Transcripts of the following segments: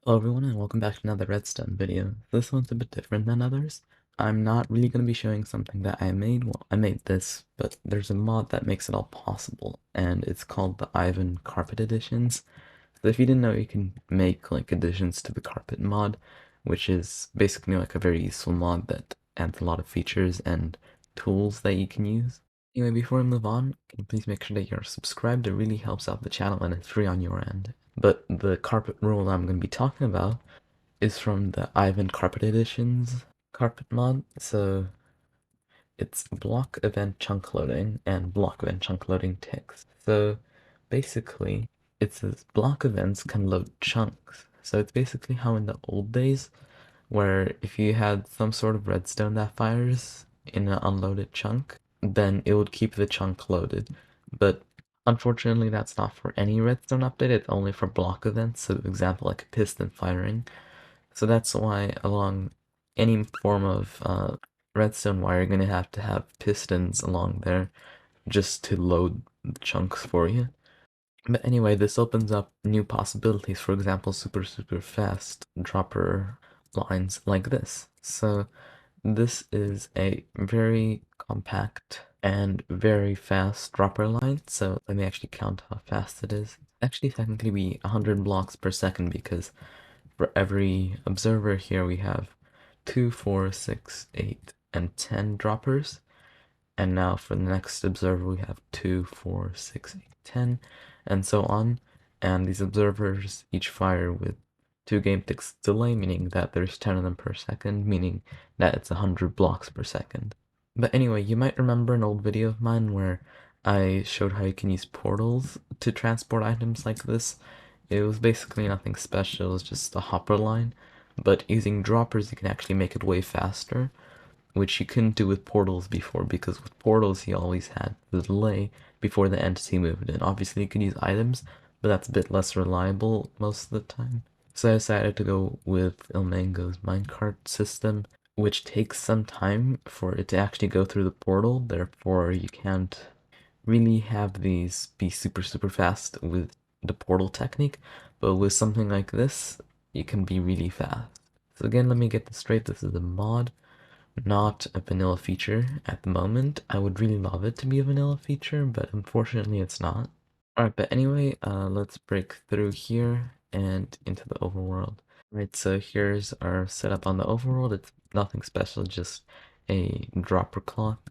Hello everyone and welcome back to another redstone video. This one's a bit different than others. I'm not really going to be showing something that I made. Well, I made this, but there's a mod that makes it all possible, and it's called the Ivan Carpet Editions. So if you didn't know, you can make like additions to the carpet mod, which is basically like a very useful mod that adds a lot of features and tools that you can use. Anyway, before we move on, can you please make sure that you're subscribed? It really helps out the channel and it's free on your end. But the carpet rule I'm going to be talking about is from the Ivan Carpet Editions carpet mod. So it's block event chunk loading and block event chunk loading ticks. So basically, it says block events can load chunks. So it's basically how in the old days, where if you had some sort of redstone that fires in an unloaded chunk, then it would keep the chunk loaded. But unfortunately, that's not for any redstone update, it's only for block events. So, example, like a piston firing. So that's why along any form of redstone wire, you're gonna have to have pistons along there just to load the chunks for you. But anyway, this opens up new possibilities, for example, super fast dropper lines like this. So this is a very compact and very fast dropper line. So let me actually count how fast it is. Actually, technically be 100 blocks per second because for every observer here we have 2, 4, 6, 8, and 10 droppers. And now for the next observer we have 2, 4, 6, 8, 10, and so on. And these observers each fire with 2 game ticks delay, meaning that there's 10 of them per second, meaning that it's 100 blocks per second. But anyway, you might remember an old video of mine where I showed how you can use portals to transport items like this. It was basically nothing special, it was just a hopper line, but using droppers you can actually make it way faster, which you couldn't do with portals before, because with portals you always had the delay before the entity moved in. Obviously you could use items, but that's a bit less reliable most of the time. So I decided to go with Ilmango's minecart system, which takes some time for it to actually go through the portal, therefore you can't really have these be super fast with the portal technique, but with something like this, you can be really fast. So again, let me get this straight, this is a mod, not a vanilla feature at the moment. I would really love it to be a vanilla feature, but unfortunately it's not. Alright, but anyway, let's break through here and into the overworld. Right, so here's our setup on the overworld. It's nothing special, just a dropper clock.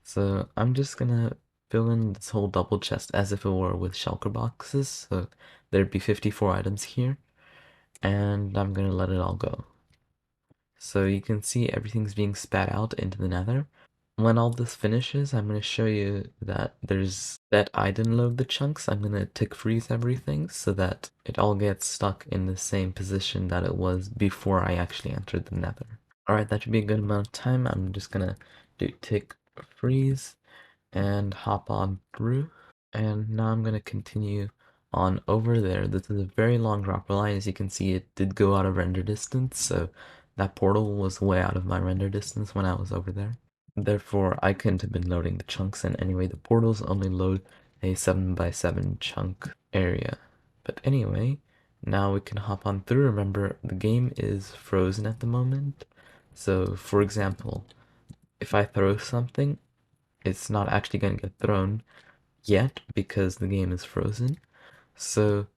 So I'm just gonna fill in this whole double chest as if it were with shulker boxes. So there'd be 54 items here, and I'm gonna let it all go. So you can see everything's being spat out into the nether. When all this finishes, I'm going to show you that I didn't load the chunks. I'm going to tick freeze everything so that it all gets stuck in the same position that it was before I actually entered the nether. Alright, that should be a good amount of time. I'm just going to do tick freeze and hop on through. And now I'm going to continue on over there. This is a very long dropper line. As you can see, it did go out of render distance, so that portal was way out of my render distance when I was over there. Therefore, I couldn't have been loading the chunks, and anyway, the portals only load a 7x7 chunk area. But anyway, now we can hop on through. Remember, the game is frozen at the moment. So, for example, if I throw something, it's not actually going to get thrown yet because the game is frozen. So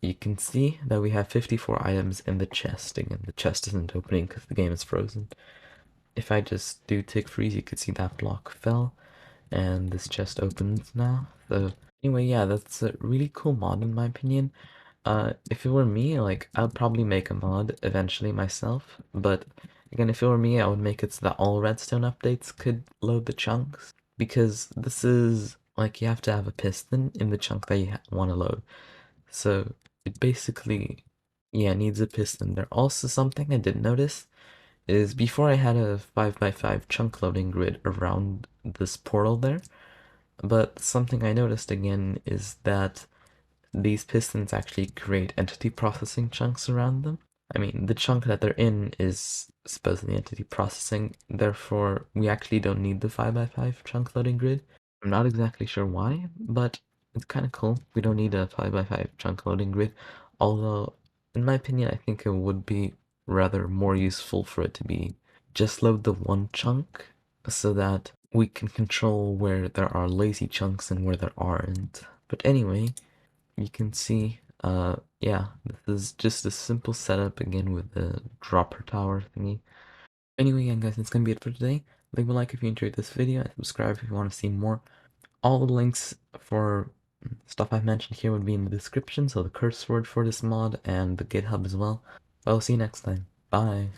you can see that we have 54 items in the chest. Again, the chest isn't opening because the game is frozen. If I just do tick freeze, you can see that block fell and this chest opens now. So anyway, yeah, that's a really cool mod in my opinion. If it were me, like, I'd probably make a mod eventually myself, but again, if it were me, I would make it so that all redstone updates could load the chunks, because this is, like, you have to have a piston in the chunk that you want to load. So it basically, yeah, needs a piston. There also something I did notice is before I had a 5x5 chunk loading grid around this portal there, but something I noticed again is that these pistons actually create entity processing chunks around them. I mean, the chunk that they're in is supposedly entity processing, therefore we actually don't need the 5x5 chunk loading grid. I'm not exactly sure why, but it's kind of cool. We don't need a 5x5 chunk loading grid, although In my opinion, I think it would be rather more useful for it to be just load the one chunk so that we can control where there are lazy chunks and where there aren't. But anyway, you can see, yeah, this is just a simple setup again with the dropper tower thingy. Anyway, yeah, guys, that's gonna be it for today. Leave a like if you enjoyed this video and subscribe if you want to see more. All the links for stuff I've mentioned here would be in the description, so the curse word for this mod and the GitHub as well. I'll see you next time. Bye.